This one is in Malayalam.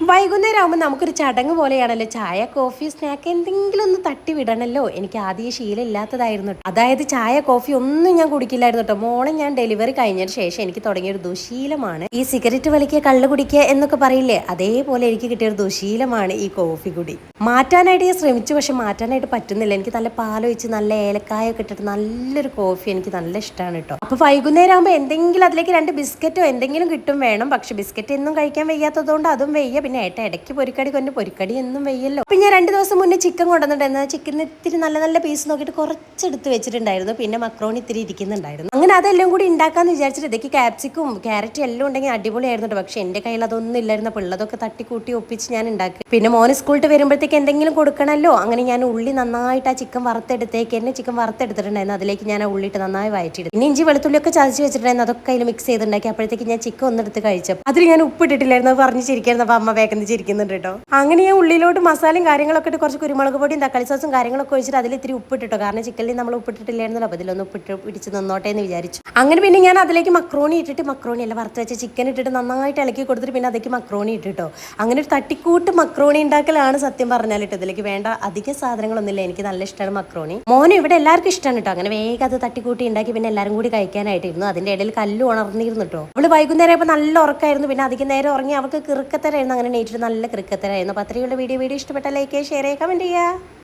വൈകുന്നേരം ആകുമ്പോൾ നമുക്കൊരു ചടങ്ങ് പോലെയാണല്ലോ, ചായ കോഫി സ്നാക്ക് എന്തെങ്കിലും ഒന്ന് തട്ടി വിടണല്ലോ. എനിക്ക് ആദ്യം ശീലം ഇല്ലാത്തതായിരുന്നു. അതായത് ചായ കോഫി ഒന്നും ഞാൻ കുടിക്കില്ലായിരുന്നു കേട്ടോ. മോളെ ഞാൻ ഡെലിവറി കഴിഞ്ഞതിന് ശേഷം എനിക്ക് തുടങ്ങിയൊരു ദുശീലമാണ് ഈ സിഗരറ്റ് വലിക്കുക, കള്ള് കുടിക്കുക എന്നൊക്കെ പറയില്ലേ, അതേപോലെ എനിക്ക് കിട്ടിയൊരു ദുശീലമാണ് ഈ കോഫി കുടി. മാറ്റാനായിട്ട് ഞാൻ ശ്രമിച്ചു, പക്ഷെ മാറ്റാനായിട്ട് പറ്റുന്നില്ല. എനിക്ക് നല്ല പാലൊഴിച്ച് നല്ല ഏലക്കായ ഒക്കെ ഇട്ടിട്ട് നല്ലൊരു കോഫി എനിക്ക് നല്ല ഇഷ്ടമാണ് കേട്ടോ. അപ്പൊ വൈകുന്നേരം ആകുമ്പോൾ എന്തെങ്കിലും അതിലേക്ക് 2 ബിസ്ക്കറ്റോ എന്തെങ്കിലും കിട്ടും വേണം. പക്ഷെ ബിസ്ക്കറ്റ് എന്നും കഴിക്കാൻ വയ്യാത്തതുകൊണ്ട് അതും വയ്യ. പിന്നെ ഇടയ്ക്ക് പൊരിക്കടി കൊണ്ട് പൊരിക്കടി എന്നും വെയ്യല്ലോ. അപ്പൊ ഞാൻ 2 ദിവസം മുന്നേ ചിക്കൻ കൊണ്ടുവന്നിട്ടുണ്ടായിരുന്നു. ചിക്കൻ ഇത്തിരി നല്ല നല്ല പീസ് നോക്കിയിട്ട് കുറച്ചെടുത്ത് വെച്ചിട്ടുണ്ടായിരുന്നു. പിന്നെ മക്രോണി ഇത്തിരി ഇരിക്കുന്നുണ്ടായിരുന്നു. അങ്ങനെ അതെല്ലാം കൂടി ഉണ്ടാക്കാന്ന് വിചാരിച്ചിട്ട് ഇതൊക്കെ ക്യാപ്സിക്കും ക്യാരറ്റും എല്ലാം ഉണ്ടെങ്കിൽ അടിപൊളിയായിരുന്നു. പക്ഷെ എന്റെ കയ്യിൽ അതൊന്നും ഇല്ലായിരുന്നു. അപ്പോൾ ഉള്ളതൊക്കെ തട്ടിക്കൂട്ടി ഒപ്പിച്ച് ഞാൻ ഉണ്ടാക്കി. പിന്നെ മോന് സ്കൂളിൽ വരുമ്പോഴത്തേക്ക് എന്തെങ്കിലും കൊടുക്കണമല്ലോ. അങ്ങനെ ഞാൻ ഉള്ളി നന്നായിട്ട് ആ ചിക്കൻ വറുത്തെടുത്തിട്ടുണ്ടായിരുന്നു. അതിലേക്ക് ഞാൻ ആ ഉള്ളിട്ട് നന്നായി വഴറ്റിയിട്ട് പിന്നെ ഇഞ്ചി വെളുത്തുള്ളി ഒക്കെ ചതച്ച് വെച്ചിട്ടുണ്ടായിരുന്നു. അതൊക്കെ അതിൽ മിക്സ് ചെയ്തുണ്ടാക്കി. അപ്പോഴത്തേക്ക് ഞാൻ ചിക്കൻ ഒന്നെടുത്ത് കഴിച്ചപ്പോൾ അതിൽ ഞാൻ ഉപ്പിട്ടിട്ടില്ലായിരുന്നു. അത് പറഞ്ഞ് ചിരിക്കായിരുന്നു. അപ്പൊ അമ്മ വേഗം ചിരിക്കുന്നുണ്ട് കേട്ടോ. അങ്ങനെ ഞാൻ ഉള്ളിലോട്ട് മസാലയും കാര്യങ്ങളൊക്കെ ഇട്ട് കുറച്ച് കുരുമുളക് പൊടിയും തക്കാളി സോസും കാര്യങ്ങളൊക്കെ ഒഴിച്ചിട്ട് അതിൽ ഇത്തിരി ഉപ്പിട്ടിട്ടോ. കാരണം ചിക്കനിൽ നമ്മൾ ഉപ്പിട്ടിട്ടില്ലായിരുന്നല്ലോ. അപ്പോൾ ഇതിലൊന്ന് പിടിച്ച് നിന്നോട്ടെ എന്ന് വിചാരിച്ചു. അങ്ങനെ പിന്നെ ഞാൻ അതിലേക്ക് മക്രോണി അല്ല വറുത്ത് വെച്ച ചിക്കൻ ഇട്ടിട്ട് നന്നായിട്ട് ഇളക്കി കൊടുത്തിട്ട് പിന്നെ അതിലേക്ക് മക്രോണി ഇട്ടിട്ടോ. അങ്ങനെ ഒരു തട്ടിക്കൂട്ട് മക്രോണി ഉണ്ടാക്കലാണ് സത്യം പറഞ്ഞാലിട്ട്. ഇതിലേക്ക് വേണ്ട അധിക സാധനങ്ങളൊന്നുമില്ല. എനിക്ക് നല്ല ഇഷ്ടമാണ് മക്രോണി. മോനും ഇവിടെ എല്ലാവർക്കും ഇഷ്ടമാണ് കേട്ടോ. അങ്ങനെ വേഗം അത് തട്ടിക്കൂട്ടി ഉണ്ടാക്കി പിന്നെ എല്ലാവരും കൂടി കഴിക്കാനായിട്ടിരുന്നു. അതിന്റെ ഇടയിൽ കല്ല് ഉണർന്നിരുന്നു കേട്ടോ. അവള് വൈകുന്നേരം ആയപ്പോൾ നല്ല ഉറക്കമായിരുന്നു. പിന്നെ അധികം നേരം ഉറങ്ങി അവൾക്ക് കിറുക്കത്തരായിരുന്നു. അങ്ങനെ നെയ്റ്റിട്ട് നല്ല കിറുക്കത്തരായിരുന്നു. അപ്പോൾ അത്രയുള്ള വീഡിയോ ഇഷ്ടപ്പെട്ട ലൈക്ക് ചെയ്യുക, ഷെയർ ചെയ്യുക, കമന്റ് ചെയ്യുക.